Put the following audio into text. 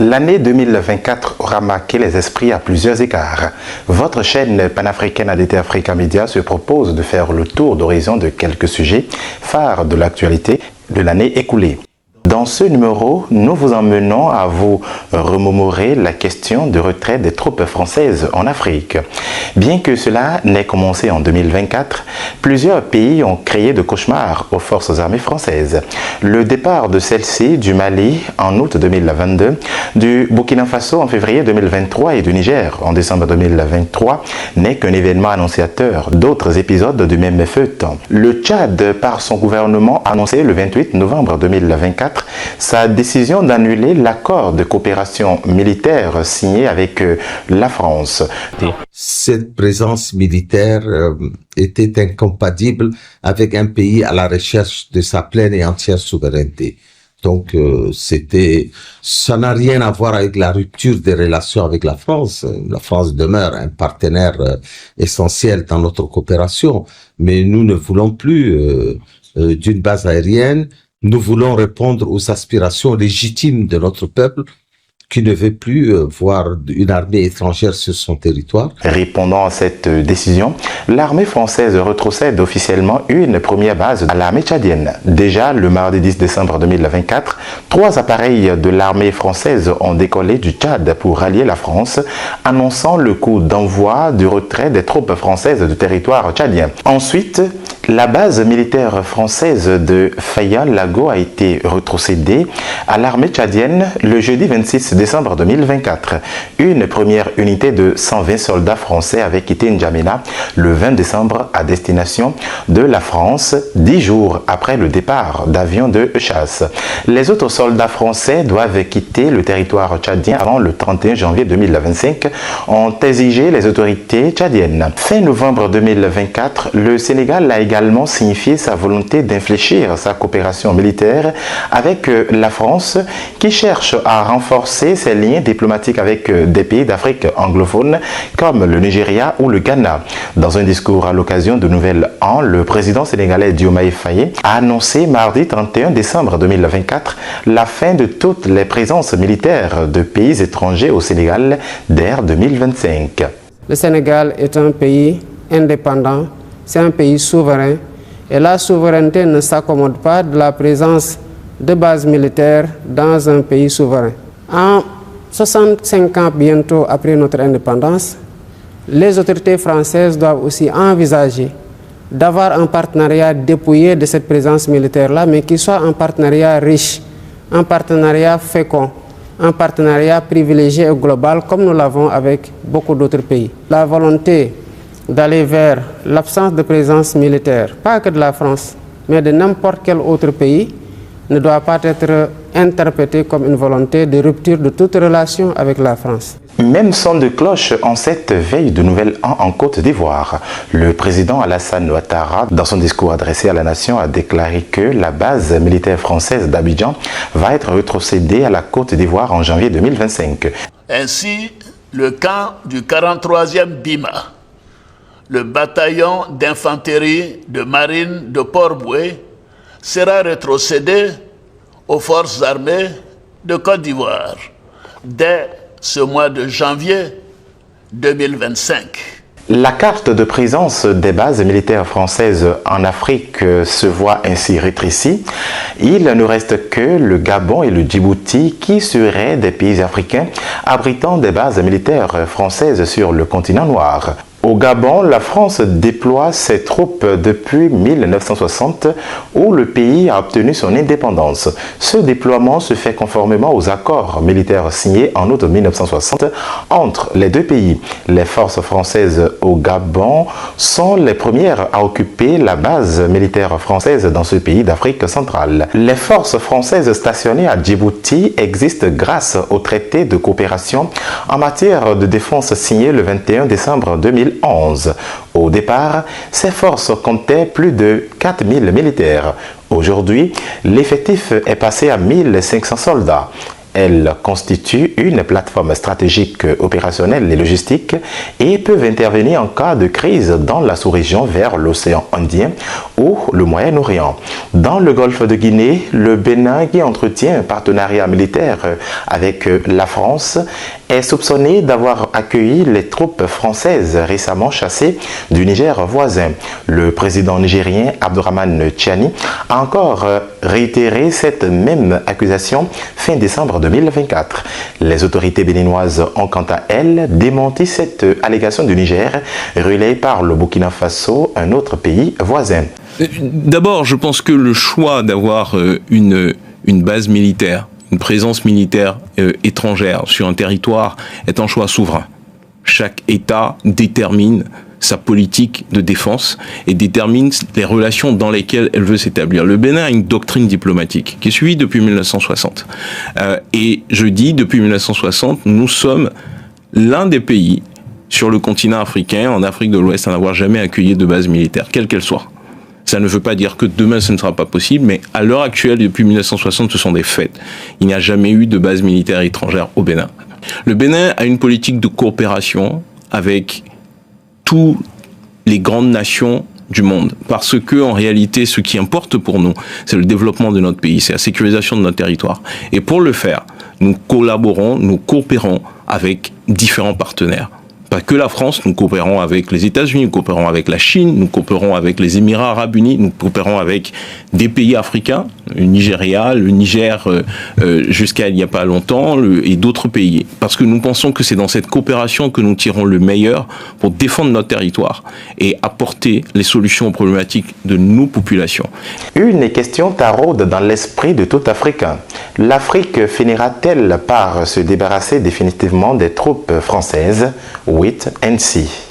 L'année 2024 aura marqué les esprits à plusieurs égards. Votre chaîne panafricaine ADT Africa Media se propose de faire le tour d'horizon de quelques sujets phares de l'actualité de l'année écoulée. Dans ce numéro, nous vous emmenons à vous remémorer la question du retrait des troupes françaises en Afrique. Bien que cela n'ait commencé en 2024, plusieurs pays ont créé de cauchemars aux forces armées françaises. Le départ de celles-ci du Mali en août 2022, du Burkina Faso en février 2023 et du Niger en décembre 2023 n'est qu'un événement annonciateur d'autres épisodes du même feuilleton. Le Tchad, par son gouvernement, a annoncé le 28 novembre 2024 sa décision d'annuler l'accord de coopération militaire signé avec la France. Cette présence militaire était incompatible avec un pays à la recherche de sa pleine et entière souveraineté. Donc, ça n'a rien à voir avec la rupture des relations avec la France. La France demeure un partenaire essentiel dans notre coopération, mais nous ne voulons plus d'une base aérienne. Nous voulons répondre aux aspirations légitimes de notre peuple qui ne veut plus voir une armée étrangère sur son territoire. Répondant à cette décision, l'armée française retrocède officiellement une première base à l'armée tchadienne. Déjà, le mardi 10 décembre 2024, 3 appareils de l'armée française ont décollé du Tchad pour rallier la France, annonçant le coup d'envoi du retrait des troupes françaises du territoire tchadien. Ensuite, la base militaire française de Faya-Lago a été retrocédée à l'armée tchadienne le jeudi 26 décembre 2024. Une première unité de 120 soldats français avait quitté N'Djamena le 20 décembre à destination de la France, 10 jours après le départ d'avions de chasse. Les autres soldats français doivent quitter le territoire tchadien avant le 31 janvier 2025, ont exigé les autorités tchadiennes. Fin novembre 2024, le Sénégal a également signifié sa volonté d'infléchir sa coopération militaire avec la France, qui cherche à renforcer ses liens diplomatiques avec des pays d'Afrique anglophone comme le Nigeria ou le Ghana. Dans un discours à l'occasion de Nouvel An, le président sénégalais Diomaye Faye a annoncé mardi 31 décembre 2024 la fin de toutes les présences militaires de pays étrangers au Sénégal dès 2025. Le Sénégal est un pays indépendant, c'est un pays souverain et la souveraineté ne s'accommode pas de la présence de bases militaires dans un pays souverain. En 65 ans bientôt après notre indépendance, les autorités françaises doivent aussi envisager d'avoir un partenariat dépouillé de cette présence militaire-là, mais qui soit un partenariat riche, un partenariat fécond, un partenariat privilégié et global comme nous l'avons avec beaucoup d'autres pays. La volonté d'aller vers l'absence de présence militaire, pas que de la France, mais de n'importe quel autre pays, ne doit pas être interprétée comme une volonté de rupture de toute relation avec la France. Même son de cloche en cette veille de Nouvel An en Côte d'Ivoire. Le président Alassane Ouattara, dans son discours adressé à la nation, a déclaré que la base militaire française d'Abidjan va être rétrocédée à la Côte d'Ivoire en janvier 2025. Ainsi, le camp du 43e BIMA, le bataillon d'infanterie de marine de Port-Boué, sera rétrocédé aux forces armées de Côte d'Ivoire dès ce mois de janvier 2025. La carte de présence des bases militaires françaises en Afrique se voit ainsi rétrécie. Il ne reste que le Gabon et le Djibouti qui seraient des pays africains abritant des bases militaires françaises sur le continent noir. Au Gabon, la France déploie ses troupes depuis 1960 où le pays a obtenu son indépendance. Ce déploiement se fait conformément aux accords militaires signés en août 1960 entre les deux pays. Les forces françaises au Gabon sont les premières à occuper la base militaire française dans ce pays d'Afrique centrale. Les forces françaises stationnées à Djibouti existent grâce au traité de coopération en matière de défense signé le 21 décembre 2011. Au départ, ces forces comptaient plus de 4000 militaires. Aujourd'hui, l'effectif est passé à 1500 soldats. Elles constituent une plateforme stratégique opérationnelle et logistique et peuvent intervenir en cas de crise dans la sous-région vers l'océan Indien ou le Moyen-Orient. Dans le golfe de Guinée, le Bénin, qui entretient un partenariat militaire avec la France, est soupçonné d'avoir accueilli les troupes françaises récemment chassées du Niger voisin. Le président nigérien Abdourahmane Tiani a encore réitéré cette même accusation fin décembre 2024. Les autorités béninoises ont quant à elles démenti cette allégation du Niger, relayée par le Burkina Faso, un autre pays voisin. D'abord, je pense que le choix d'avoir une base militaire, une présence militaire étrangère sur un territoire est un choix souverain. Chaque État détermine sa politique de défense et détermine les relations dans lesquelles elle veut s'établir. Le Bénin a une doctrine diplomatique qui est suivie depuis 1960. Et je dis, depuis 1960, nous sommes l'un des pays sur le continent africain, en Afrique de l'Ouest, à n'avoir jamais accueilli de base militaire, quelle qu'elle soit. Ça ne veut pas dire que demain ce ne sera pas possible, mais à l'heure actuelle, depuis 1960, ce sont des faits. Il n'y a jamais eu de base militaire étrangère au Bénin. Le Bénin a une politique de coopération avec toutes les grandes nations du monde. Parce que, en réalité, ce qui importe pour nous, c'est le développement de notre pays, c'est la sécurisation de notre territoire. Et pour le faire, nous collaborons, nous coopérons avec différents partenaires. Pas que la France, nous coopérons avec les États-Unis, nous coopérons avec la Chine, nous coopérons avec les Émirats arabes unis, nous coopérons avec des pays africains, le Nigeria, le Niger jusqu'à il n'y a pas longtemps, et d'autres pays. Parce que nous pensons que c'est dans cette coopération que nous tirons le meilleur pour défendre notre territoire et apporter les solutions aux problématiques de nos populations. Une question taraude dans l'esprit de tout Africain. L'Afrique finira-t-elle par se débarrasser définitivement des troupes françaises? Wait and see.